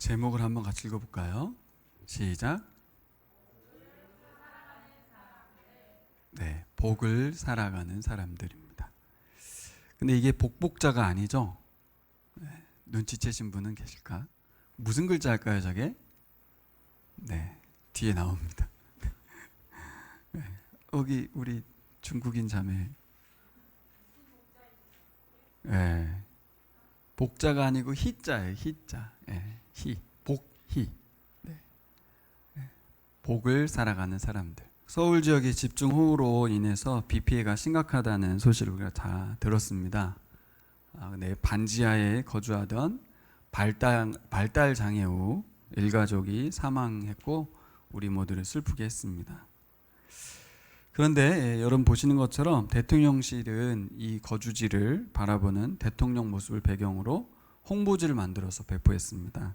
제목을 한번 같이 읽어볼까요? 시작. 네, 복을 살아가는 사람들입니다. 근데 이게 복복자가 아니죠? 네, 눈치채신 분은 계실까? 무슨 글자일까요, 저게? 네, 뒤에 나옵니다. 네, 여기 우리 중국인 자매. 네, 복자가 아니고 희자예요, 희자. 네, 복희. 네, 복을 살아가는 사람들. 서울 지역의 집중호우로 인해서 비 피해가 심각하다는 소식을 우리가 다 들었습니다. 네, 반지하에 거주하던 발달 장애우 일가족이 사망했고 우리 모두를 슬프게 했습니다. 그런데 여러분 보시는 것처럼 대통령실은 이 거주지를 바라보는 대통령 모습을 배경으로 홍보지를 만들어서 배포했습니다.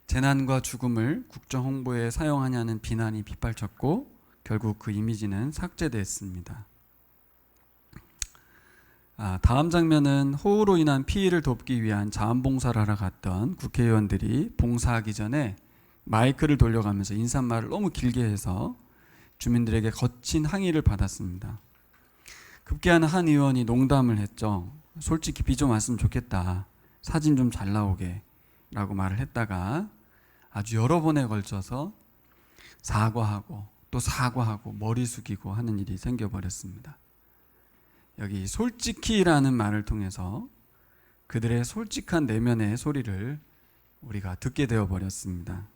재난과 죽음을 국정 홍보에 사용하냐는 비난이 빗발쳤고 결국 그 이미지는 삭제됐습니다. 다음 장면은 호우로 인한 피해를 돕기 위한 자원봉사를 하러 갔던 국회의원들이 봉사하기 전에 마이크를 돌려가면서 인사말을 너무 길게 해서 주민들에게 거친 항의를 받았습니다. 급기야는 한 의원이 농담을 했죠. 솔직히 비 좀 왔으면 좋겠다. 사진 좀 잘 나오게 라고 말을 했다가 아주 여러 번에 걸쳐서 사과하고 또 사과하고 머리 숙이고 하는 일이 생겨버렸습니다. 여기 솔직히라는 말을 통해서 그들의 솔직한 내면의 소리를 우리가 듣게 되어버렸습니다.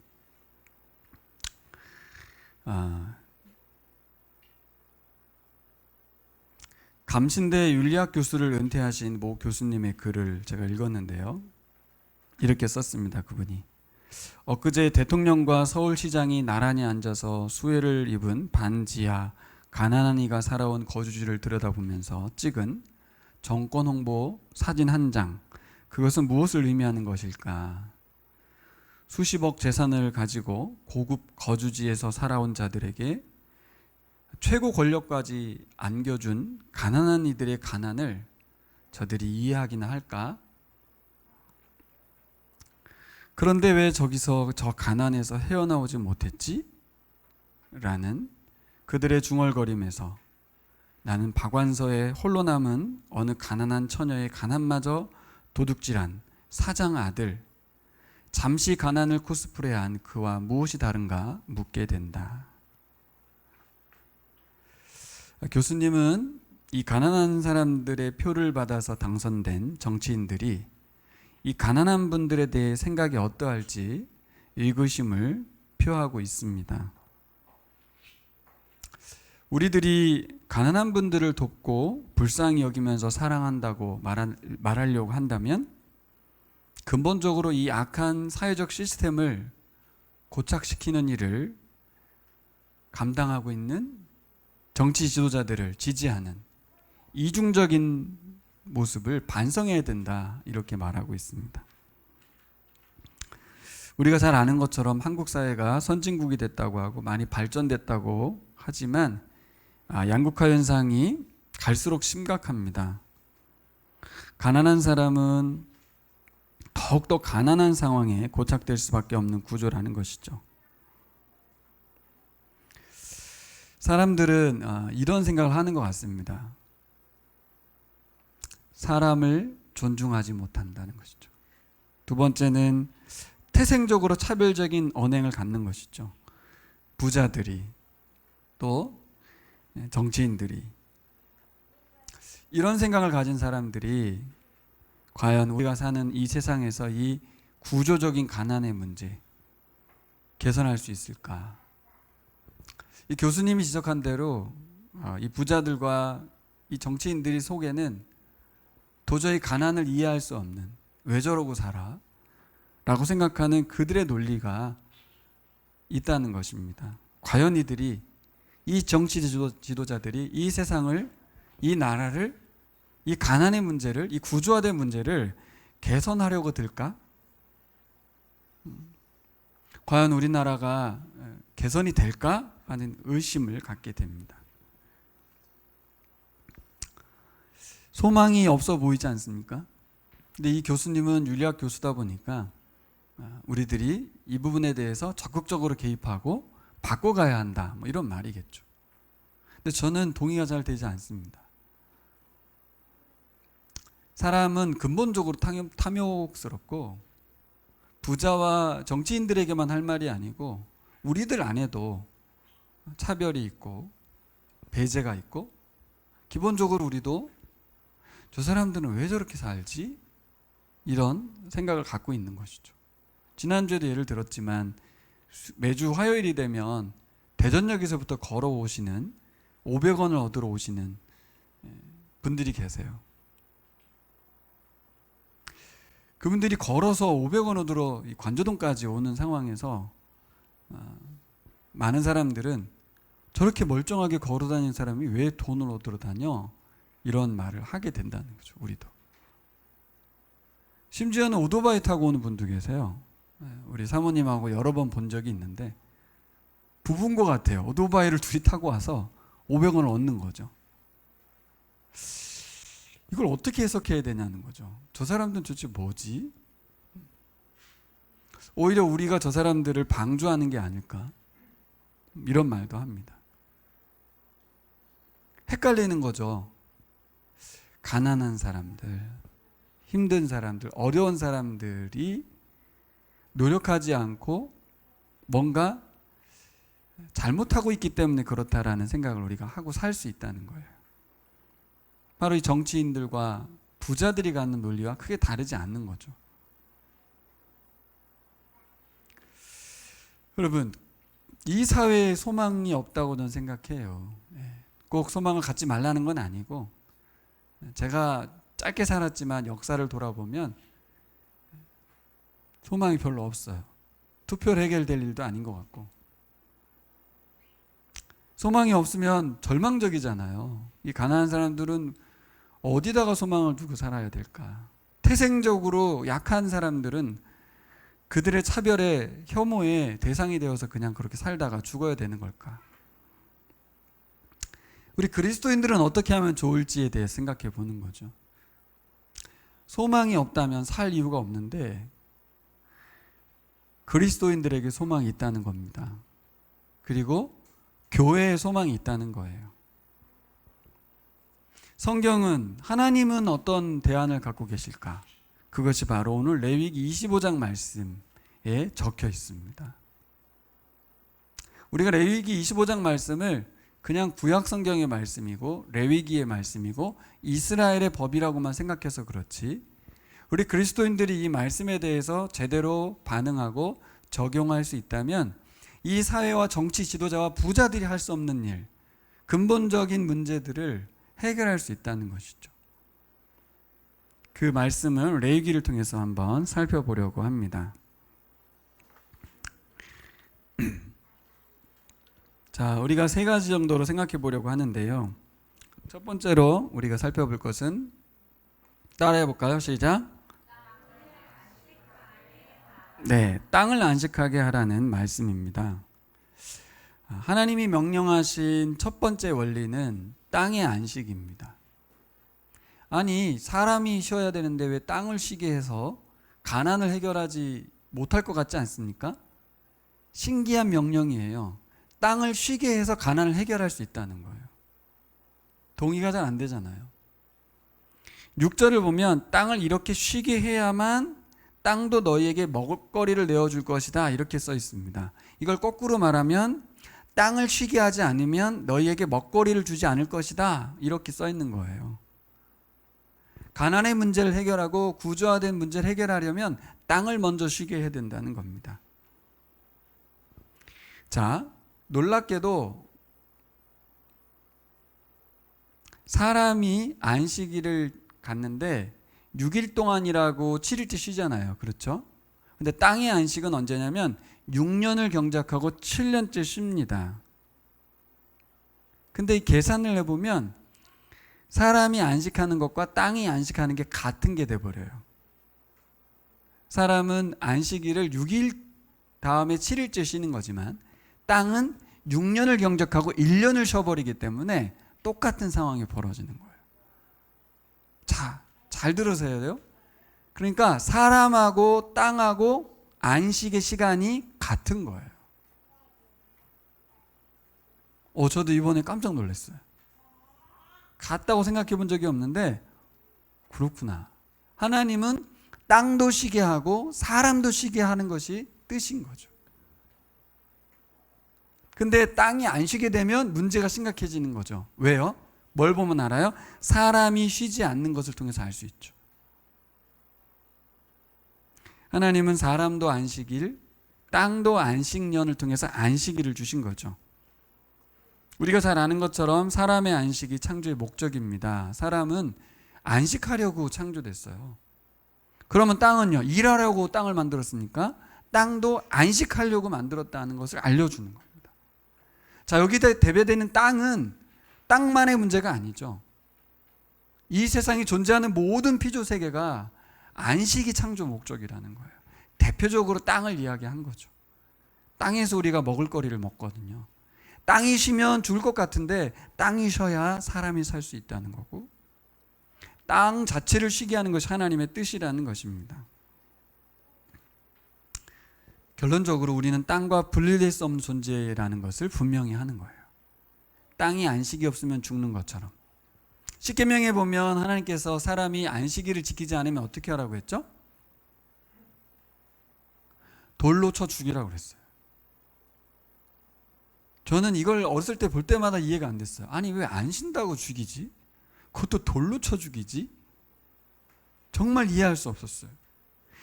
감신대 윤리학 교수를 은퇴하신 모 교수님의 글을 제가 읽었는데요. 이렇게 썼습니다. 그분이 엊그제 대통령과 서울시장이 나란히 앉아서 수해를 입은 반지하 가난한 이가 살아온 거주지를 들여다보면서 찍은 정권 홍보 사진 한 장, 그것은 무엇을 의미하는 것일까? 수십억 재산을 가지고 고급 거주지에서 살아온 자들에게 최고 권력까지 안겨준 가난한 이들의 가난을 저들이 이해하기나 할까? 그런데 왜 저기서 저 가난에서 헤어나오지 못했지? 라는 그들의 중얼거림에서 나는 박완서의 홀로 남은 어느 가난한 처녀의 가난마저 도둑질한 사장 아들, 잠시 가난을 코스프레한 그와 무엇이 다른가 묻게 된다. 교수님은 이 가난한 사람들의 표를 받아서 당선된 정치인들이 이 가난한 분들에 대해 생각이 어떠할지 의구심을 표하고 있습니다. 우리들이 가난한 분들을 돕고 불쌍히 여기면서 사랑한다고 말하려고 한다면 근본적으로 이 악한 사회적 시스템을 고착시키는 일을 감당하고 있는 정치 지도자들을 지지하는 이중적인 모습을 반성해야 된다, 이렇게 말하고 있습니다. 우리가 잘 아는 것처럼 한국 사회가 선진국이 됐다고 하고 많이 발전됐다고 하지만 양극화 현상이 갈수록 심각합니다. 가난한 사람은 더욱더 가난한 상황에 고착될 수밖에 없는 구조라는 것이죠. 사람들은 이런 생각을 하는 것 같습니다. 사람을 존중하지 못한다는 것이죠. 두 번째는 태생적으로 차별적인 언행을 갖는 것이죠. 부자들이 또 정치인들이 이런 생각을 가진 사람들이 과연 우리가 사는 이 세상에서 이 구조적인 가난의 문제 개선할 수 있을까? 이 교수님이 지적한 대로 이 부자들과 이 정치인들이 속에는 도저히 가난을 이해할 수 없는 왜 저러고 살아? 라고 생각하는 그들의 논리가 있다는 것입니다. 과연 이들이 이 정치 지도자들이 이 세상을, 이 나라를, 이 가난의 문제를, 이 구조화된 문제를 개선하려고 들까? 과연 우리나라가 개선이 될까? 하는 의심을 갖게 됩니다. 소망이 없어 보이지 않습니까? 근데 이 교수님은 윤리학 교수다 보니까 우리들이 이 부분에 대해서 적극적으로 개입하고 바꿔가야 한다. 뭐 이런 말이겠죠. 근데 저는 동의가 잘 되지 않습니다. 사람은 근본적으로 탐욕스럽고 부자와 정치인들에게만 할 말이 아니고 우리들 안에도 차별이 있고 배제가 있고 기본적으로 우리도 저 사람들은 왜 저렇게 살지? 이런 생각을 갖고 있는 것이죠. 지난주에도 예를 들었지만 매주 화요일이 되면 대전역에서부터 걸어오시는 500원을 얻으러 오시는 분들이 계세요. 그분들이 걸어서 500원 얻으러 관저동까지 오는 상황에서 많은 사람들은 저렇게 멀쩡하게 걸어 다니는 사람이 왜 돈을 얻으러 다녀? 이런 말을 하게 된다는 거죠. 우리도. 심지어는 오토바이 타고 오는 분도 계세요. 우리 사모님하고 여러 번 본 적이 있는데 부부인 것 같아요. 오토바이를 둘이 타고 와서 500원을 얻는 거죠. 이걸 어떻게 해석해야 되냐는 거죠. 저 사람들은 도대체 뭐지? 오히려 우리가 저 사람들을 방조하는 게 아닐까? 이런 말도 합니다. 헷갈리는 거죠. 가난한 사람들, 힘든 사람들, 어려운 사람들이 노력하지 않고 뭔가 잘못하고 있기 때문에 그렇다라는 생각을 우리가 하고 살 수 있다는 거예요. 바로 이 정치인들과 부자들이 갖는 논리와 크게 다르지 않는 거죠. 여러분, 이 사회에 소망이 없다고 저는 생각해요. 꼭 소망을 갖지 말라는 건 아니고 제가 짧게 살았지만 역사를 돌아보면 소망이 별로 없어요. 투표로 해결될 일도 아닌 것 같고 소망이 없으면 절망적이잖아요. 이 가난한 사람들은 어디다가 소망을 두고 살아야 될까? 태생적으로 약한 사람들은 그들의 차별의 혐오의 대상이 되어서 그냥 그렇게 살다가 죽어야 되는 걸까? 우리 그리스도인들은 어떻게 하면 좋을지에 대해 생각해 보는 거죠. 소망이 없다면 살 이유가 없는데 그리스도인들에게 소망이 있다는 겁니다. 그리고 교회에 소망이 있다는 거예요. 성경은 하나님은 어떤 대안을 갖고 계실까? 그것이 바로 오늘 레위기 25장 말씀에 적혀 있습니다. 우리가 레위기 25장 말씀을 그냥 구약 성경의 말씀이고 레위기의 말씀이고 이스라엘의 법이라고만 생각해서 그렇지 우리 그리스도인들이 이 말씀에 대해서 제대로 반응하고 적용할 수 있다면 이 사회와 정치 지도자와 부자들이 할 수 없는 일, 근본적인 문제들을 해결할 수 있다는 것이죠. 그 말씀을 레위기를 통해서 한번 살펴보려고 합니다. 자, 우리가 세 가지 정도로 생각해 보려고 하는데요. 첫 번째로 우리가 살펴볼 것은 따라해 볼까요? 시작. 네, 땅을 안식하게 하라는 말씀입니다. 하나님이 명령하신 첫 번째 원리는 땅의 안식입니다. 아니, 사람이 쉬어야 되는데 왜 땅을 쉬게 해서 가난을 해결하지 못할 것 같지 않습니까? 신기한 명령이에요. 땅을 쉬게 해서 가난을 해결할 수 있다는 거예요. 동의가 잘 안 되잖아요. 6절을 보면 땅을 이렇게 쉬게 해야만 땅도 너희에게 먹을거리를 내어줄 것이다 이렇게 써 있습니다. 이걸 거꾸로 말하면 땅을 쉬게 하지 않으면 너희에게 먹거리를 주지 않을 것이다 이렇게 써 있는 거예요. 가난의 문제를 해결하고 구조화된 문제를 해결하려면 땅을 먼저 쉬게 해야 된다는 겁니다. 자, 놀랍게도 사람이 안식일을 갖는데 6일 동안이라고 7일째 쉬잖아요. 그렇죠? 근데 땅의 안식은 언제냐면 6년을 경작하고 7년째 쉽니다. 근데 이 계산을 해보면 사람이 안식하는 것과 땅이 안식하는 게 같은 게 돼버려요. 사람은 안식일을 6일 다음에 7일째 쉬는 거지만 땅은 6년을 경작하고 1년을 쉬어버리기 때문에 똑같은 상황이 벌어지는 거예요. 자, 잘 들으셔야 돼요. 그러니까 사람하고 땅하고 안식의 시간이 같은 거예요. 저도 이번에 깜짝 놀랐어요. 같다고 생각해 본 적이 없는데 그렇구나. 하나님은 땅도 쉬게 하고 사람도 쉬게 하는 것이 뜻인 거죠. 근데 땅이 안 쉬게 되면 문제가 심각해지는 거죠. 왜요? 뭘 보면 알아요? 사람이 쉬지 않는 것을 통해서 알 수 있죠. 하나님은 사람도 안식일, 땅도 안식년을 통해서 안식일을 주신 거죠. 우리가 잘 아는 것처럼 사람의 안식이 창조의 목적입니다. 사람은 안식하려고 창조됐어요. 그러면 땅은요? 일하려고 땅을 만들었으니까 땅도 안식하려고 만들었다는 것을 알려주는 겁니다. 자, 여기다 대표되는 땅은 땅만의 문제가 아니죠. 이 세상에 존재하는 모든 피조 세계가 안식이 창조 목적이라는 거예요. 대표적으로 땅을 이야기한 거죠. 땅에서 우리가 먹을 거리를 먹거든요. 땅이 쉬면 죽을 것 같은데 땅이 쉬어야 사람이 살 수 있다는 거고, 땅 자체를 쉬게 하는 것이 하나님의 뜻이라는 것입니다. 결론적으로 우리는 땅과 분리될 수 없는 존재라는 것을 분명히 하는 거예요. 땅이 안식이 없으면 죽는 것처럼. 십계명에 보면 하나님께서 사람이 안식일을 지키지 않으면 어떻게 하라고 했죠? 돌로 쳐 죽이라고 그랬어요. 저는 이걸 어렸을 때 볼 때마다 이해가 안 됐어요. 아니, 왜 안 쉰다고 죽이지? 그것도 돌로 쳐 죽이지? 정말 이해할 수 없었어요.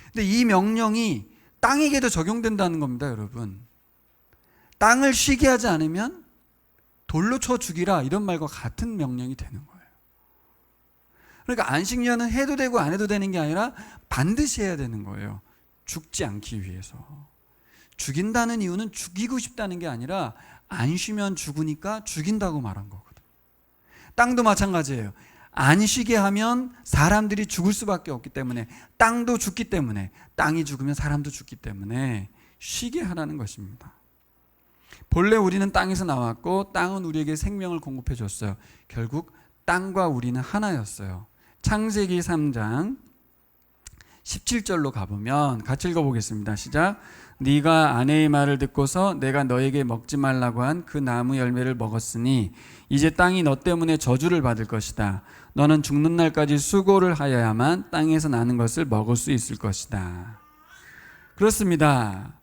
근데 이 명령이 땅에게도 적용된다는 겁니다, 여러분. 땅을 쉬게 하지 않으면 돌로 쳐 죽이라, 이런 말과 같은 명령이 되는 거예요. 그러니까 안식년은 해도 되고 안 해도 되는 게 아니라 반드시 해야 되는 거예요. 죽지 않기 위해서. 죽인다는 이유는 죽이고 싶다는 게 아니라 안 쉬면 죽으니까 죽인다고 말한 거거든요. 땅도 마찬가지예요. 안 쉬게 하면 사람들이 죽을 수밖에 없기 때문에, 땅도 죽기 때문에, 땅이 죽으면 사람도 죽기 때문에 쉬게 하라는 것입니다. 본래 우리는 땅에서 나왔고 땅은 우리에게 생명을 공급해 줬어요. 결국 땅과 우리는 하나였어요. 창세기 3장 17절로 가보면 같이 읽어보겠습니다. 시작. 네가 아내의 말을 듣고서 내가 너에게 먹지 말라고 한 그 나무 열매를 먹었으니 이제 땅이 너 때문에 저주를 받을 것이다. 너는 죽는 날까지 수고를 하여야만 땅에서 나는 것을 먹을 수 있을 것이다. 그렇습니다.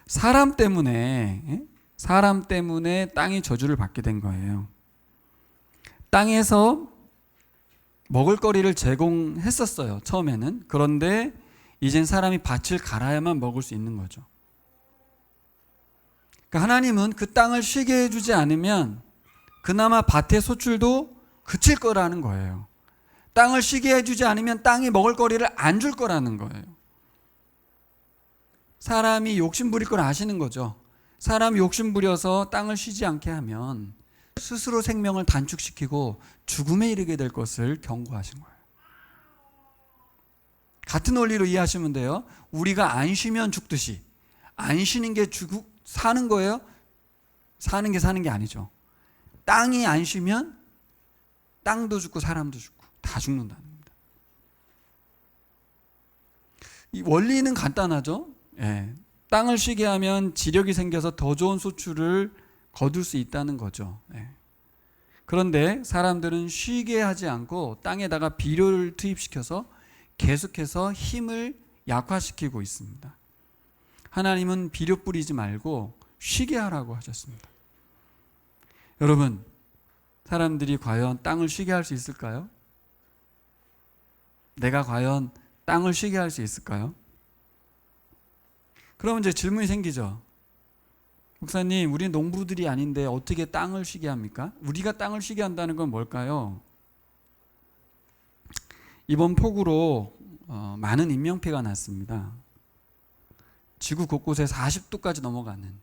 사람 때문에 땅이 저주를 받게 된 거예요. 땅에서 먹을 거리를 제공했었어요, 처음에는. 그런데 이젠 사람이 밭을 갈아야만 먹을 수 있는 거죠. 그러니까 하나님은 그 땅을 쉬게 해주지 않으면 그나마 밭의 소출도 그칠 거라는 거예요. 땅을 쉬게 해주지 않으면 땅이 먹을 거리를 안 줄 거라는 거예요. 사람이 욕심 부릴 걸 아시는 거죠. 사람이 욕심 부려서 땅을 쉬지 않게 하면 스스로 생명을 단축시키고 죽음에 이르게 될 것을 경고하신 거예요. 같은 원리로 이해하시면 돼요. 우리가 안 쉬면 죽듯이, 안 쉬는 게 사는 거예요? 사는 게 아니죠. 땅이 안 쉬면 땅도 죽고 사람도 죽고 다 죽는다는 겁니다. 이 원리는 간단하죠. 예. 땅을 쉬게 하면 지력이 생겨서 더 좋은 소출을 거둘 수 있다는 거죠. 예. 그런데 사람들은 쉬게 하지 않고 땅에다가 비료를 투입시켜서 계속해서 힘을 약화시키고 있습니다. 하나님은 비료 뿌리지 말고 쉬게 하라고 하셨습니다. 여러분, 사람들이 과연 땅을 쉬게 할 수 있을까요? 내가 과연 땅을 쉬게 할 수 있을까요? 그러면 이제 질문이 생기죠. 목사님, 우리 농부들이 아닌데 어떻게 땅을 쉬게 합니까? 우리가 땅을 쉬게 한다는 건 뭘까요? 이번 폭우로 많은 인명피해가 났습니다. 지구 곳곳에 40도까지 넘어가는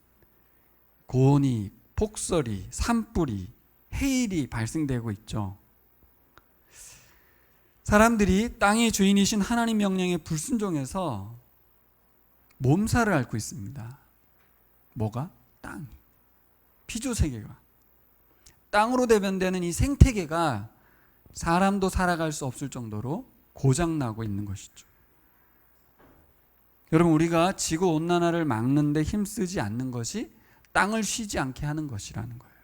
고온이, 폭설이, 산불이, 해일이 발생되고 있죠. 사람들이 땅의 주인이신 하나님 명령에 불순종해서 몸살을 앓고 있습니다. 뭐가? 땅. 피조세계가. 땅으로 대변되는 이 생태계가 사람도 살아갈 수 없을 정도로 고장나고 있는 것이죠. 여러분, 우리가 지구온난화를 막는 데 힘쓰지 않는 것이 땅을 쉬지 않게 하는 것이라는 거예요.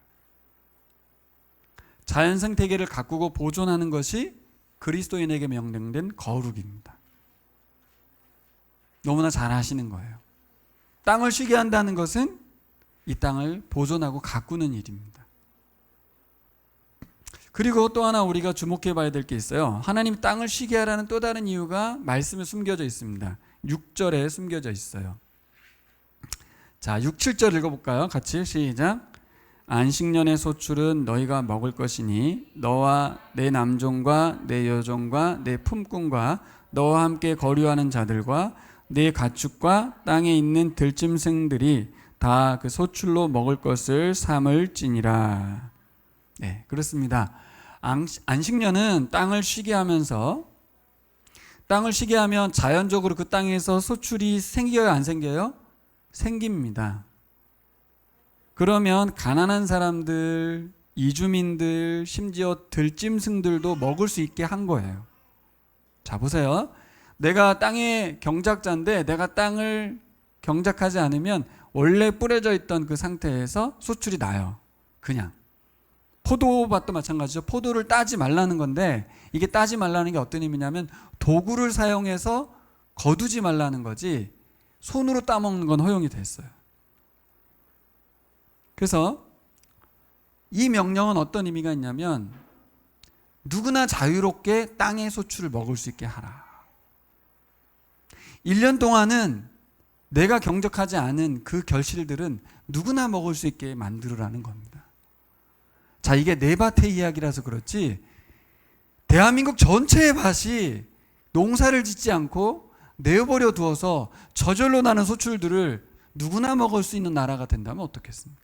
자연 생태계를 가꾸고 보존하는 것이 그리스도인에게 명령된 거룩입니다. 너무나 잘 아시는 거예요. 땅을 쉬게 한다는 것은 이 땅을 보존하고 가꾸는 일입니다. 그리고 또 하나 우리가 주목해 봐야 될 게 있어요. 하나님 땅을 쉬게 하라는 또 다른 이유가 말씀에 숨겨져 있습니다. 6절에 숨겨져 있어요. 자, 6, 7절 읽어볼까요? 같이 시작. 안식년의 소출은 너희가 먹을 것이니 너와 내 남종과 내 여종과 내 품꾼과 너와 함께 거류하는 자들과 내 가축과 땅에 있는 들짐승들이 다 그 소출로 먹을 것을 삼을지니라. 네, 그렇습니다. 안식년은 땅을 쉬게 하면서, 땅을 쉬게 하면 자연적으로 그 땅에서 소출이 생겨요, 안 생겨요? 생깁니다. 그러면 가난한 사람들, 이주민들, 심지어 들짐승들도 먹을 수 있게 한 거예요. 자, 보세요. 내가 땅의 경작자인데 내가 땅을 경작하지 않으면 원래 뿌려져 있던 그 상태에서 소출이 나요. 그냥. 포도밭도 마찬가지죠. 포도를 따지 말라는 건데, 이게 따지 말라는 게 어떤 의미냐면 도구를 사용해서 거두지 말라는 거지, 손으로 따먹는 건 허용이 됐어요. 그래서 이 명령은 어떤 의미가 있냐면 누구나 자유롭게 땅의 소출을 먹을 수 있게 하라. 1년 동안은 내가 경작하지 않은 그 결실들은 누구나 먹을 수 있게 만들으라는 겁니다. 자, 이게 내 밭의 이야기라서 그렇지 대한민국 전체의 밭이 농사를 짓지 않고 내버려 두어서 저절로 나는 소출들을 누구나 먹을 수 있는 나라가 된다면 어떻겠습니까?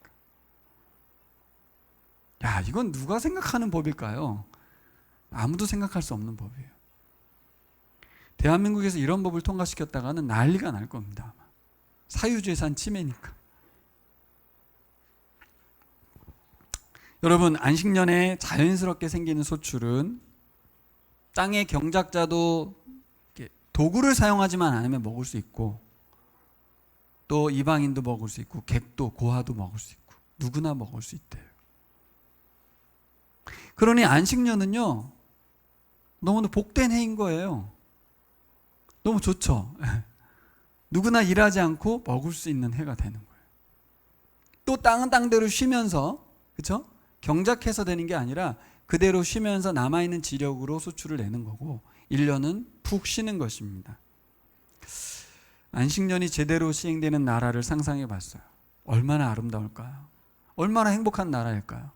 야, 이건 누가 생각하는 법일까요? 아무도 생각할 수 없는 법이에요. 대한민국에서 이런 법을 통과시켰다가는 난리가 날 겁니다. 사유재산 침해니까. 여러분, 안식년에 자연스럽게 생기는 소출은 땅의 경작자도 도구를 사용하지만 않으면 먹을 수 있고, 또 이방인도 먹을 수 있고, 객도 고아도 먹을 수 있고, 누구나 먹을 수 있대요. 그러니 안식년은요, 너무나 복된 해인 거예요. 너무 좋죠. 누구나 일하지 않고 먹을 수 있는 해가 되는 거예요. 또 땅은 땅대로 쉬면서, 그렇죠? 경작해서 되는 게 아니라 그대로 쉬면서 남아있는 지력으로 소출을 내는 거고, 1년은 푹 쉬는 것입니다. 안식년이 제대로 시행되는 나라를 상상해 봤어요. 얼마나 아름다울까요? 얼마나 행복한 나라일까요?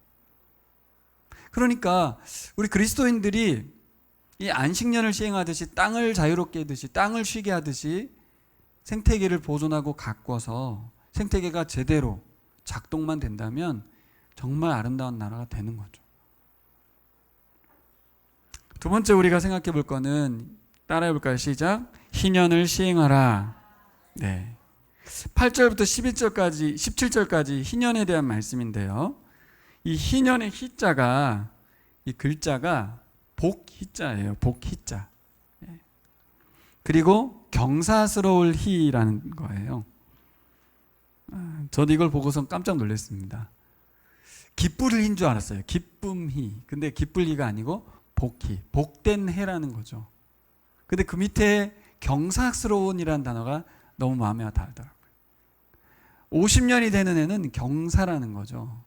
그러니까 우리 그리스도인들이 이 안식년을 시행하듯이 땅을 자유롭게 하듯이 땅을 쉬게 하듯이 생태계를 보존하고 가꿔서 생태계가 제대로 작동만 된다면 정말 아름다운 나라가 되는 거죠. 두 번째 우리가 생각해 볼 거는, 따라해 볼까요? 시작. 희년을 시행하라. 네. 8절부터 11절까지 17절까지 희년에 대한 말씀인데요. 이 희년의 희자가, 이 글자가 복희자예요. 복희자. 그리고 경사스러울 희라는 거예요. 저도 이걸 보고서 깜짝 놀랐습니다. 기쁠 희인 줄 알았어요. 기쁨희. 근데 기쁠 희가 아니고 복희. 복된 해라는 거죠. 근데 그 밑에 경사스러운이라는 단어가 너무 마음에 닿더라고요. 50년이 되는 해는 경사라는 거죠.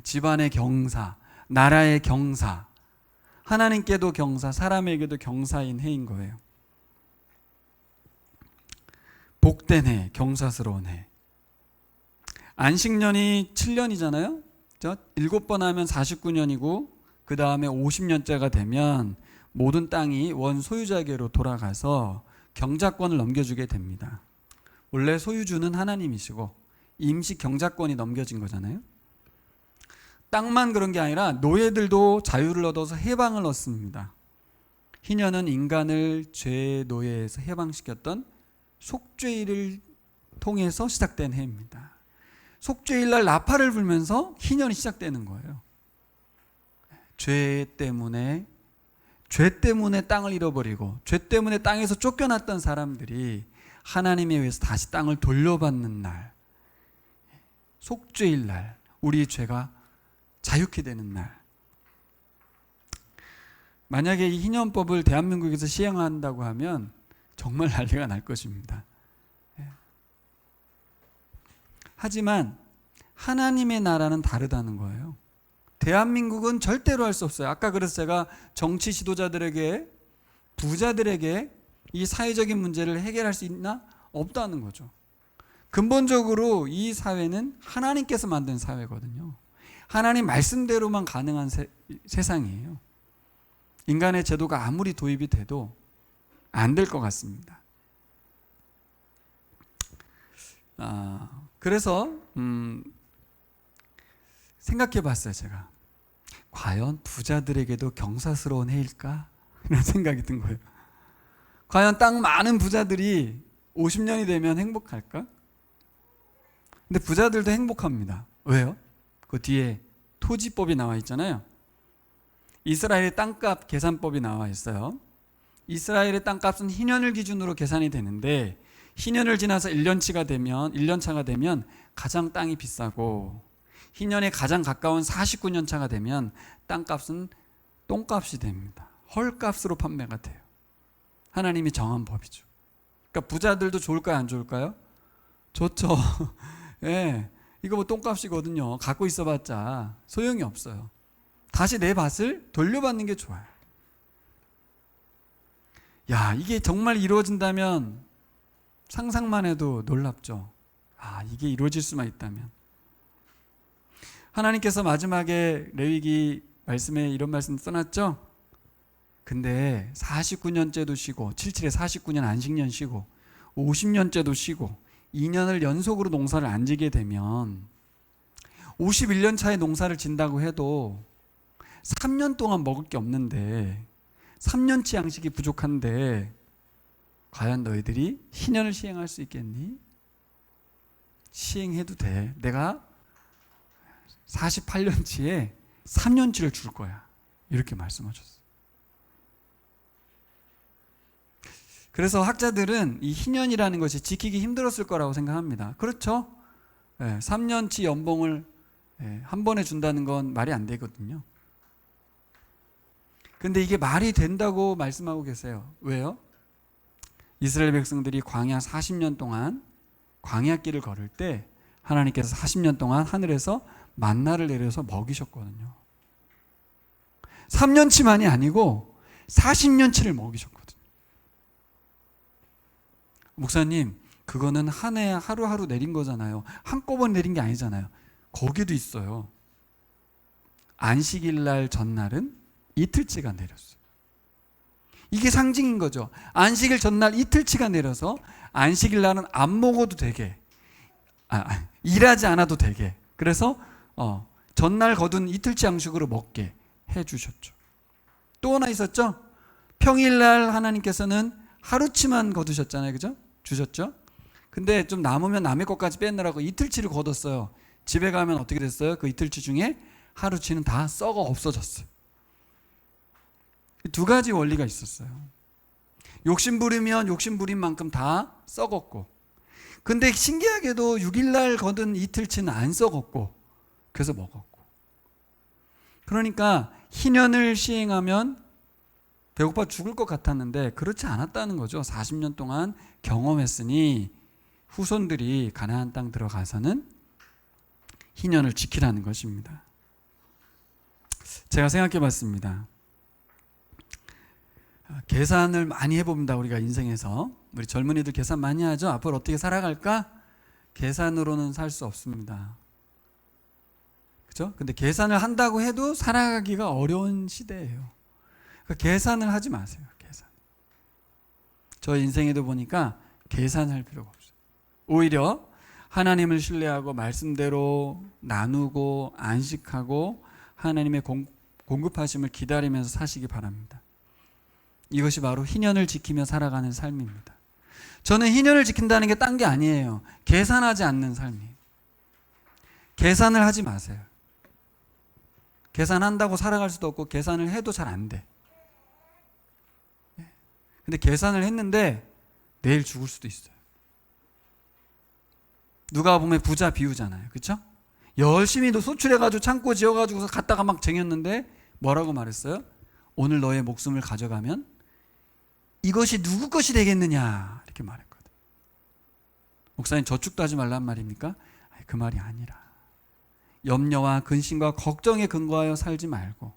집안의 경사, 나라의 경사, 하나님께도 경사, 사람에게도 경사인 해인 거예요. 복된 해, 경사스러운 해. 안식년이 7년이잖아요. 7번 하면 49년이고 그 다음에 50년째가 되면 모든 땅이 원 소유자에게로 돌아가서 경작권을 넘겨주게 됩니다. 원래 소유주는 하나님이시고 임시 경작권이 넘겨진 거잖아요. 땅만 그런 게 아니라 노예들도 자유를 얻어서 해방을 얻습니다. 희년은 인간을 죄의 노예에서 해방시켰던 속죄일을 통해서 시작된 해입니다. 속죄일날 나팔을 불면서 희년이 시작되는 거예요. 죄 때문에 땅을 잃어버리고 죄 때문에 땅에서 쫓겨났던 사람들이 하나님에 의해서 다시 땅을 돌려받는 날, 속죄일 날, 우리의 죄가 자유케 되는 날. 만약에 이 희년법을 대한민국에서 시행한다고 하면 정말 난리가 날 것입니다. 하지만 하나님의 나라는 다르다는 거예요. 대한민국은 절대로 할 수 없어요. 아까 그래서 제가 정치 지도자들에게, 부자들에게 이 사회적인 문제를 해결할 수 있나? 없다는 거죠. 근본적으로 이 사회는 하나님께서 만든 사회거든요. 하나님 말씀대로만 가능한 세상이에요. 인간의 제도가 아무리 도입이 돼도 안 될 것 같습니다. 그래서 생각해 봤어요. 제가 과연 부자들에게도 경사스러운 해일까? 이런 생각이 든 거예요. 과연 땅 많은 부자들이 50년이 되면 행복할까? 근데 부자들도 행복합니다. 왜요? 그 뒤에 토지법이 나와 있잖아요. 이스라엘의 땅값 계산법이 나와 있어요. 이스라엘의 땅값은 희년을 기준으로 계산이 되는데, 희년을 지나서 1년차가 되면 가장 땅이 비싸고, 희년에 가장 가까운 49년 차가 되면 땅값은 똥값이 됩니다. 헐값으로 판매가 돼요. 하나님이 정한 법이죠. 그러니까 부자들도 좋을까요, 안 좋을까요? 좋죠. 예, 이거 뭐 똥값이거든요. 갖고 있어봤자 소용이 없어요. 다시 내 밭을 돌려받는 게 좋아요. 야, 이게 정말 이루어진다면 상상만 해도 놀랍죠. 이게 이루어질 수만 있다면. 하나님께서 마지막에 레위기 말씀에 이런 말씀 써놨죠. 근데 49년째도 쉬고, 77에 49년 안식년 쉬고, 50년째도 쉬고 2년을 연속으로 농사를 안 지게 되면 51년 차에 농사를 진다고 해도 3년 동안 먹을 게 없는데, 3년치 양식이 부족한데 과연 너희들이 희년을 시행할 수 있겠니? 시행해도 돼. 내가 48년치에 3년치를 줄 거야. 이렇게 말씀하셨어요. 그래서 학자들은 이 희년이라는 것이 지키기 힘들었을 거라고 생각합니다. 그렇죠? 3년치 연봉을 한 번에 준다는 건 말이 안 되거든요. 근데 이게 말이 된다고 말씀하고 계세요. 왜요? 이스라엘 백성들이 광야 40년 동안 광야길을 걸을 때 하나님께서 40년 동안 하늘에서 만나를 내려서 먹이셨거든요. 3년치만이 아니고 40년치를 먹이셨거든요. 목사님, 그거는 한 해 하루하루 내린 거잖아요. 한꺼번에 내린 게 아니잖아요. 거기도 있어요. 안식일 날 전날은 이틀치가 내렸어요. 이게 상징인 거죠. 안식일 전날 이틀치가 내려서 안식일 날은 안 먹어도 되게, 일하지 않아도 되게, 그래서 전날 거둔 이틀치 양식으로 먹게 해주셨죠. 또 하나 있었죠. 평일날 하나님께서는 하루치만 거두셨잖아요. 그죠? 주셨죠. 근데 좀 남으면 남의 것까지 빼느라고 이틀치를 거뒀어요. 집에 가면 어떻게 됐어요? 그 이틀치 중에 하루치는 다 썩어 없어졌어요. 두 가지 원리가 있었어요. 욕심 부리면 욕심 부린 만큼 다 썩었고, 근데 신기하게도 6일날 거둔 이틀치는 안 썩었고, 그래서 먹었고. 그러니까 희년을 시행하면 배고파 죽을 것 같았는데 그렇지 않았다는 거죠. 40년 동안 경험했으니 후손들이 가나안 땅 들어가서는 희년을 지키라는 것입니다. 제가 생각해 봤습니다. 계산을 많이 해봅니다. 우리가 인생에서. 우리 젊은이들 계산 많이 하죠. 앞으로 어떻게 살아갈까? 계산으로는 살 수 없습니다. 그죠? 근데 계산을 한다고 해도 살아가기가 어려운 시대예요. 그러니까 계산을 하지 마세요. 계산. 저 인생에도 보니까 계산할 필요가 없어요. 오히려 하나님을 신뢰하고 말씀대로 나누고 안식하고 하나님의 공급하심을 기다리면서 사시기 바랍니다. 이것이 바로 희년을 지키며 살아가는 삶입니다. 저는 희년을 지킨다는 게 딴 게 아니에요. 계산하지 않는 삶이에요. 계산을 하지 마세요. 계산한다고 살아갈 수도 없고 계산을 해도 잘 안 돼. 근데 계산을 했는데 내일 죽을 수도 있어요. 누가 보면 부자 비유잖아요. 그렇죠? 열심히 소출해가지고 창고 지어가지고서 갔다가 막 쟁였는데 뭐라고 말했어요? 오늘 너의 목숨을 가져가면 이것이 누구 것이 되겠느냐 이렇게 말했거든. 목사님 저축도 하지 말란 말입니까? 그 말이 아니라 염려와 근심과 걱정에 근거하여 살지 말고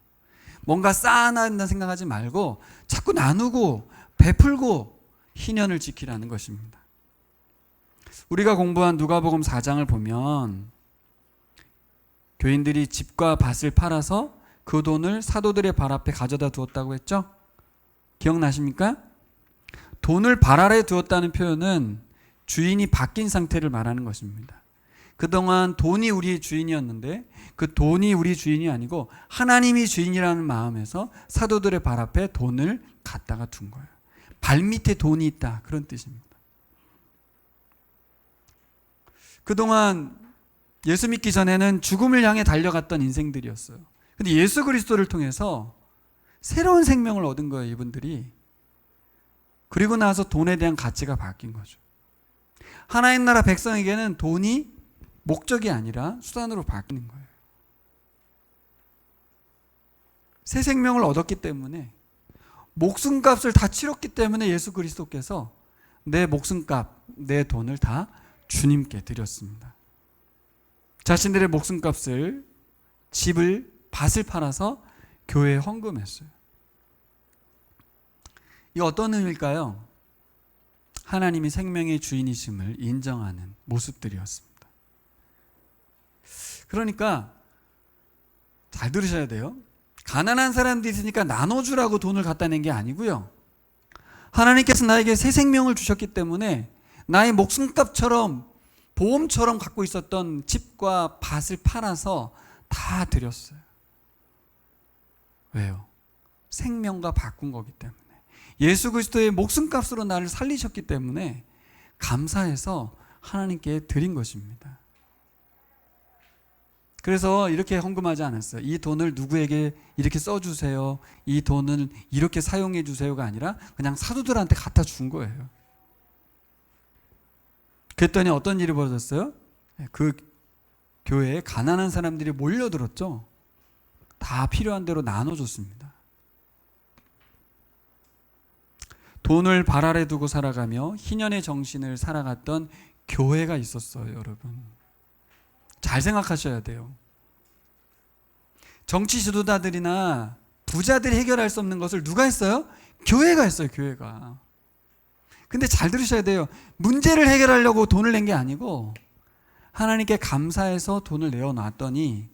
뭔가 쌓아낸다 생각하지 말고 자꾸 나누고 베풀고 희년을 지키라는 것입니다. 우리가 공부한 누가복음 4장을 보면 교인들이 집과 밭을 팔아서 그 돈을 사도들의 발 앞에 가져다 두었다고 했죠? 기억나십니까? 돈을 발 아래 두었다는 표현은 주인이 바뀐 상태를 말하는 것입니다. 그동안 돈이 우리의 주인이었는데 그 돈이 우리 주인이 아니고 하나님이 주인이라는 마음에서 사도들의 발 앞에 돈을 갖다가 둔 거예요. 발밑에 돈이 있다, 그런 뜻입니다. 그동안 예수 믿기 전에는 죽음을 향해 달려갔던 인생들이었어요. 근데 예수 그리스도를 통해서 새로운 생명을 얻은 거예요, 이분들이. 그리고 나서 돈에 대한 가치가 바뀐 거죠. 하나님 나라 백성에게는 돈이 목적이 아니라 수단으로 바뀌는 거예요. 새 생명을 얻었기 때문에, 목숨값을 다 치렀기 때문에 예수 그리스도께서 내 목숨값, 내 돈을 다 주님께 드렸습니다. 자신들의 목숨값을, 집을, 밭을 팔아서 교회에 헌금했어요. 이 어떤 의미일까요? 하나님이 생명의 주인이심을 인정하는 모습들이었습니다. 그러니까 잘 들으셔야 돼요. 가난한 사람들이 있으니까 나눠주라고 돈을 갖다 낸 게 아니고요. 하나님께서 나에게 새 생명을 주셨기 때문에 나의 목숨값처럼, 보험처럼 갖고 있었던 집과 밭을 팔아서 다 드렸어요. 왜요? 생명과 바꾼 거기 때문에. 예수 그리스도의 목숨값으로 나를 살리셨기 때문에 감사해서 하나님께 드린 것입니다. 그래서 이렇게 헌금하지 않았어요. 이 돈을 누구에게 이렇게 써주세요, 이 돈을 이렇게 사용해 주세요가 아니라 그냥 사도들한테 갖다 준 거예요. 그랬더니 어떤 일이 벌어졌어요? 그 교회에 가난한 사람들이 몰려들었죠. 다 필요한 대로 나눠줬습니다. 돈을 발 아래 두고 살아가며 희년의 정신을 살아갔던 교회가 있었어요, 여러분. 잘 생각하셔야 돼요. 정치 지도자들이나 부자들이 해결할 수 없는 것을 누가 했어요? 교회가 했어요, 교회가. 근데 잘 들으셔야 돼요. 문제를 해결하려고 돈을 낸 게 아니고 하나님께 감사해서 돈을 내어놨더니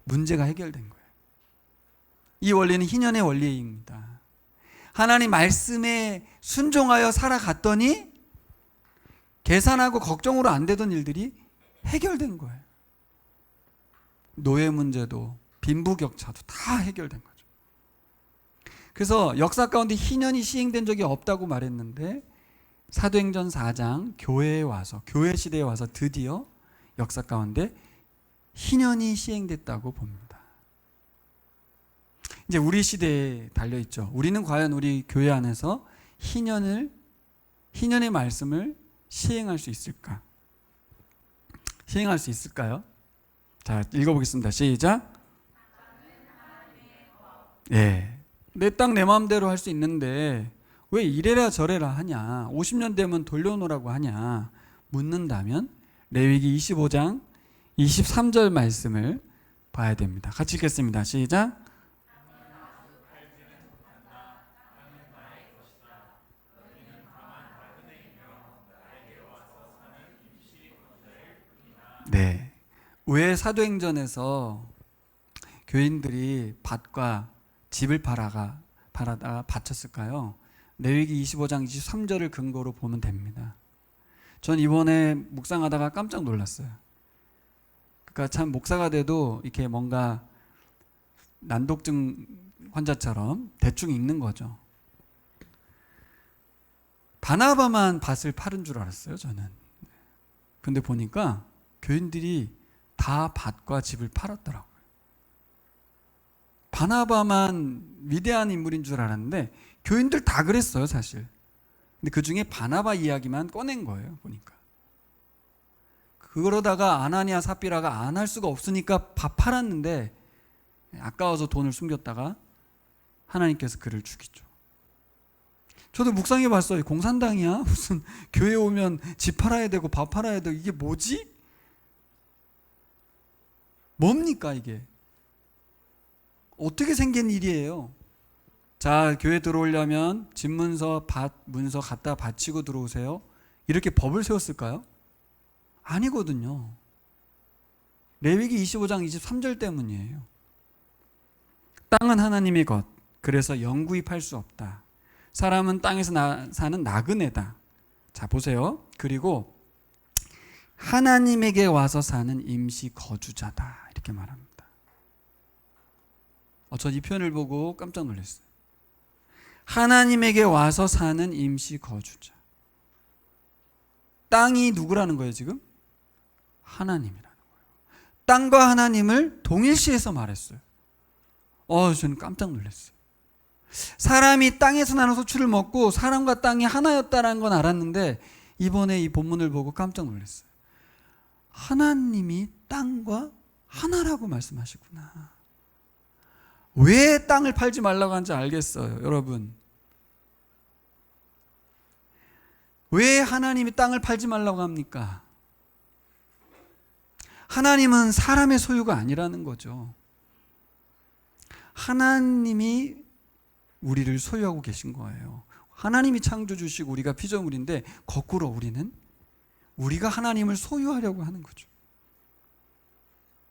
문제가 해결된 거예요. 이 원리는 희년의 원리입니다. 하나님 말씀에 순종하여 살아갔더니 계산하고 걱정으로 안 되던 일들이 해결된 거예요. 노예 문제도 빈부격차도 다 해결된 거죠. 그래서 역사 가운데 희년이 시행된 적이 없다고 말했는데 사도행전 4장 교회에 와서, 교회 시대에 와서 드디어 역사 가운데 희년이 시행됐다고 봅니다. 이제 우리 시대에 달려있죠. 우리는 과연 우리 교회 안에서 희년의 말씀을 시행할 수 있을까? 시행할 수 있을까요? 자, 읽어보겠습니다. 시작. 예. 내 땅 내 마음대로 할 수 있는데 왜 이래라 저래라 하냐, 50년 되면 돌려놓으라고 하냐 묻는다면 레위기 25장 23절 말씀을 봐야 됩니다. 같이 읽겠습니다. 시작. 네. 왜 사도행전에서 교인들이 밭과 집을 팔아다가 바쳤을까요? 레위기 25장 23절을 근거로 보면 됩니다. 전 이번에 묵상하다가 깜짝 놀랐어요. 그러니까 참 목사가 돼도 이렇게 뭔가 난독증 환자처럼 대충 읽는 거죠. 바나바만 밭을 파는 줄 알았어요, 저는. 근데 보니까 교인들이 다 밭과 집을 팔았더라고요. 바나바만 위대한 인물인 줄 알았는데 교인들 다 그랬어요, 사실. 근데 그 중에 바나바 이야기만 꺼낸 거예요, 보니까. 그러다가 아나니아 삽비라가 안 할 수가 없으니까 밥 팔았는데 아까워서 돈을 숨겼다가 하나님께서 그를 죽이죠. 저도 묵상해 봤어요. 공산당이야? 무슨 교회 오면 집 팔아야 되고 밥 팔아야 되고 이게 뭐지? 뭡니까 이게? 어떻게 생긴 일이에요? 자, 교회 들어오려면 집문서, 문서 갖다 바치고 들어오세요. 이렇게 법을 세웠을까요? 아니거든요. 레위기 25장 23절 때문이에요. 땅은 하나님의 것, 그래서 영구히 팔 수 없다. 사람은 땅에서 사는 나그네다. 자, 보세요. 그리고 하나님에게 와서 사는 임시 거주자다. 이렇게 말합니다. 전 이 표현을 보고 깜짝 놀랐어요. 하나님에게 와서 사는 임시 거주자. 땅이 누구라는 거예요, 지금? 하나님이라는 거예요. 땅과 하나님을 동일시해서 말했어요. 저는 깜짝 놀랐어요. 사람이 땅에서 나는 소출을 먹고 사람과 땅이 하나였다는 건 알았는데 이번에 이 본문을 보고 깜짝 놀랐어요. 하나님이 땅과 하나라고 말씀하시구나. 왜 땅을 팔지 말라고 하는지 알겠어요, 여러분. 왜 하나님이 땅을 팔지 말라고 합니까? 하나님은 사람의 소유가 아니라는 거죠. 하나님이 우리를 소유하고 계신 거예요. 하나님이 창조주시고 우리가 피조물인데 거꾸로 우리가 하나님을 소유하려고 하는 거죠.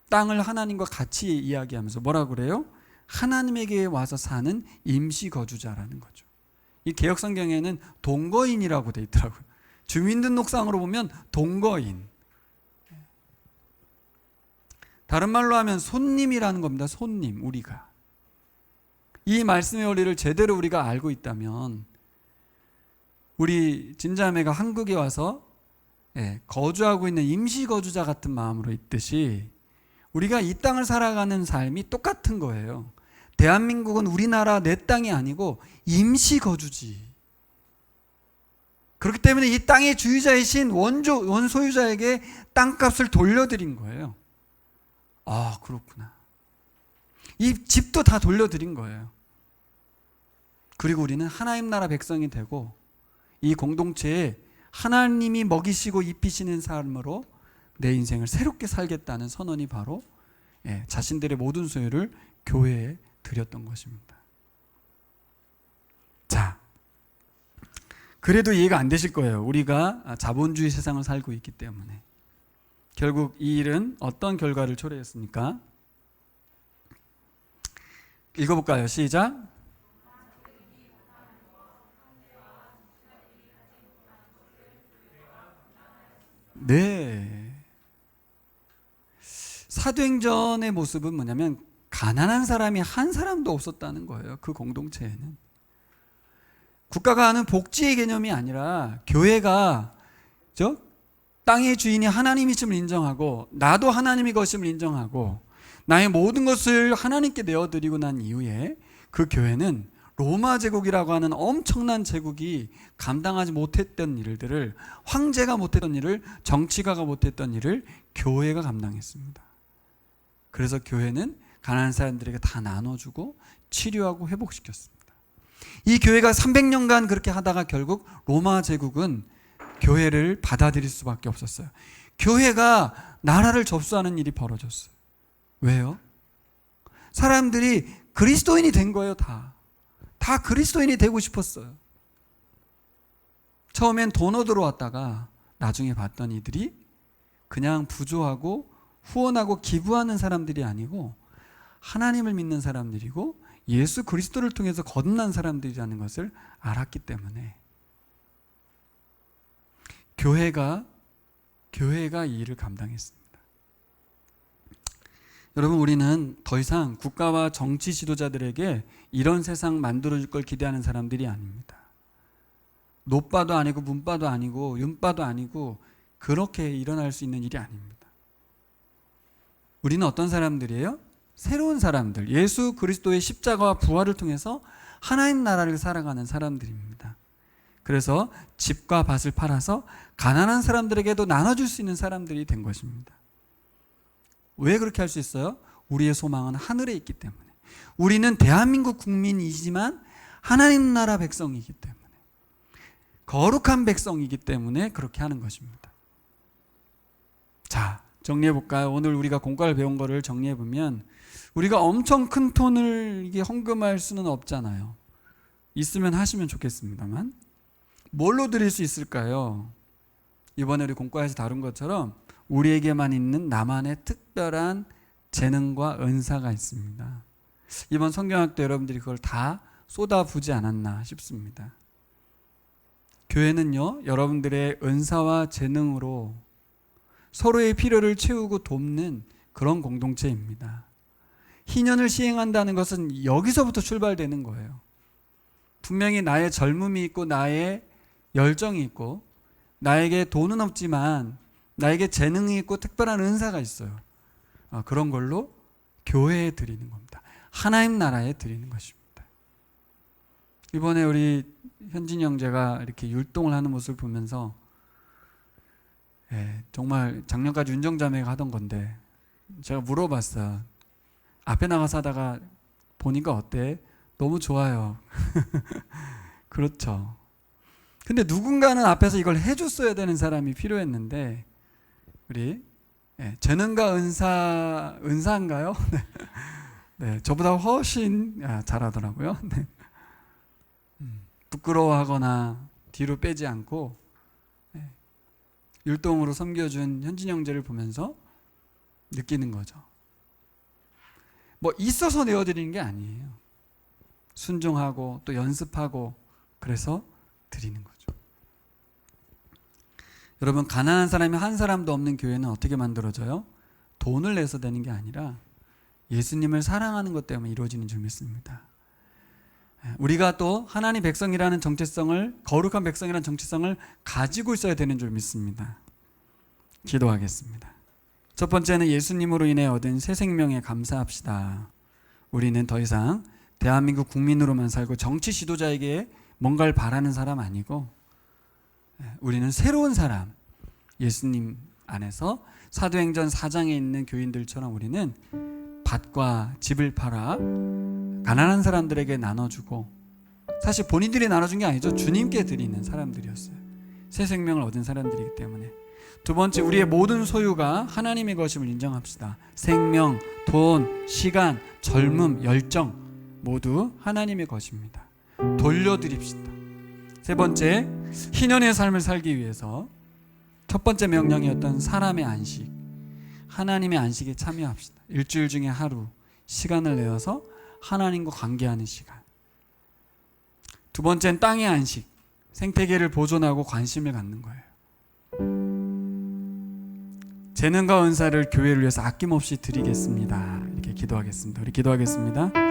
땅을 하나님과 같이 이야기하면서 뭐라고 그래요? 하나님에게 와서 사는 임시 거주자라는 거죠. 이 개역성경에는 동거인이라고 돼 있더라고요. 주민등록상으로 보면 동거인. 다른 말로 하면 손님이라는 겁니다. 손님, 우리가. 이 말씀의 원리를 제대로 우리가 알고 있다면 우리 진자매가 한국에 와서 거주하고 있는 임시 거주자 같은 마음으로 있듯이 우리가 이 땅을 살아가는 삶이 똑같은 거예요. 대한민국은 우리나라 내 땅이 아니고 임시 거주지. 그렇기 때문에 이 땅의 주유자이신 원소유자에게 땅값을 돌려드린 거예요. 아, 그렇구나. 이 집도 다 돌려드린 거예요. 그리고 우리는 하나님 나라 백성이 되고 이 공동체에 하나님이 먹이시고 입히시는 삶으로 내 인생을 새롭게 살겠다는 선언이 바로 자신들의 모든 소유를 교회에 드렸던 것입니다. 자, 그래도 이해가 안 되실 거예요. 우리가 자본주의 세상을 살고 있기 때문에. 결국 이 일은 어떤 결과를 초래했습니까? 읽어볼까요? 시작. 네. 사도행전의 모습은 뭐냐면 가난한 사람이 한 사람도 없었다는 거예요. 그 공동체에는. 국가가 하는 복지의 개념이 아니라 교회가 땅의 주인이 하나님이심을 인정하고 나도 하나님의 것임을 인정하고 나의 모든 것을 하나님께 내어드리고 난 이후에 그 교회는 로마 제국이라고 하는 엄청난 제국이 감당하지 못했던 일들을, 황제가 못했던 일을, 정치가가 못했던 일을 교회가 감당했습니다. 그래서 교회는 가난한 사람들에게 다 나눠주고 치료하고 회복시켰습니다. 이 교회가 300년간 그렇게 하다가 결국 로마 제국은 교회를 받아들일 수밖에 없었어요. 교회가 나라를 접수하는 일이 벌어졌어요. 왜요? 사람들이 그리스도인이 된 거예요. 다 그리스도인이 되고 싶었어요. 처음엔 돈 얻으러 왔다가 나중에 봤던 이들이 그냥 부조하고 후원하고 기부하는 사람들이 아니고 하나님을 믿는 사람들이고 예수 그리스도를 통해서 거듭난 사람들이라는 것을 알았기 때문에 교회가 이 일을 감당했습니다. 여러분, 우리는 더 이상 국가와 정치 지도자들에게 이런 세상 만들어줄 걸 기대하는 사람들이 아닙니다. 노빠도 아니고 문빠도 아니고 윤빠도 아니고 그렇게 일어날 수 있는 일이 아닙니다. 우리는 어떤 사람들이에요? 새로운 사람들, 예수 그리스도의 십자가와 부활을 통해서 하나님 나라를 살아가는 사람들입니다. 그래서 집과 밭을 팔아서 가난한 사람들에게도 나눠줄 수 있는 사람들이 된 것입니다. 왜 그렇게 할 수 있어요? 우리의 소망은 하늘에 있기 때문에. 우리는 대한민국 국민이지만 하나님 나라 백성이기 때문에, 거룩한 백성이기 때문에 그렇게 하는 것입니다. 자, 정리해볼까요? 오늘 우리가 공과를 배운 거를 정리해보면, 우리가 엄청 큰 돈을 이게 헌금할 수는 없잖아요. 있으면 하시면 좋겠습니다만, 뭘로 드릴 수 있을까요? 이번에 우리 공과에서 다룬 것처럼 우리에게만 있는 나만의 특별한 재능과 은사가 있습니다. 이번 성경학 때 여러분들이 그걸 다 쏟아부지 않았나 싶습니다. 교회는요, 여러분들의 은사와 재능으로 서로의 필요를 채우고 돕는 그런 공동체입니다. 희년을 시행한다는 것은 여기서부터 출발되는 거예요. 분명히 나의 젊음이 있고 나의 열정이 있고 나에게 돈은 없지만 나에게 재능이 있고 특별한 은사가 있어요. 그런 걸로 교회에 드리는 겁니다. 하나님 나라에 드리는 것입니다. 이번에 우리 현진이 형제가 이렇게 율동을 하는 모습을 보면서 정말 작년까지 윤정자매가 하던 건데 제가 물어봤어요. 앞에 나가서 하다가 보니까 어때? 너무 좋아요. 그렇죠. 근데 누군가는 앞에서 이걸 해줬어야 되는 사람이 필요했는데 우리 재능과 은사인가요? 네, 저보다 훨씬 잘하더라고요. 네. 부끄러워하거나 뒤로 빼지 않고 율동으로 섬겨준 현진 형제를 보면서 느끼는 거죠. 뭐 있어서 내어드리는 게 아니에요. 순종하고 또 연습하고 그래서 드리는 거죠. 여러분, 가난한 사람이 한 사람도 없는 교회는 어떻게 만들어져요? 돈을 내서 되는 게 아니라 예수님을 사랑하는 것 때문에 이루어지는 줄 믿습니다. 우리가 또 하나님 백성이라는 정체성을, 거룩한 백성이라는 정체성을 가지고 있어야 되는 줄 믿습니다. 기도하겠습니다. 첫 번째는 예수님으로 인해 얻은 새 생명에 감사합시다. 우리는 더 이상 대한민국 국민으로만 살고 정치 지도자에게 뭔가를 바라는 사람 아니고 우리는 새로운 사람, 예수님 안에서 사도행전 4장에 있는 교인들처럼 우리는 밭과 집을 팔아 가난한 사람들에게 나눠주고, 사실 본인들이 나눠준 게 아니죠. 주님께 드리는 사람들이었어요. 새 생명을 얻은 사람들이기 때문에. 두 번째, 우리의 모든 소유가 하나님의 것임을 인정합시다. 생명, 돈, 시간, 젊음, 열정 모두 하나님의 것입니다. 돌려드립시다. 세 번째, 희년의 삶을 살기 위해서 첫 번째 명령이었던 사람의 안식, 하나님의 안식에 참여합시다. 일주일 중에 하루 시간을 내어서 하나님과 관계하는 시간. 두 번째는 땅의 안식, 생태계를 보존하고 관심을 갖는 거예요. 재능과 은사를 교회를 위해서 아낌없이 드리겠습니다. 이렇게 기도하겠습니다. 우리 기도하겠습니다.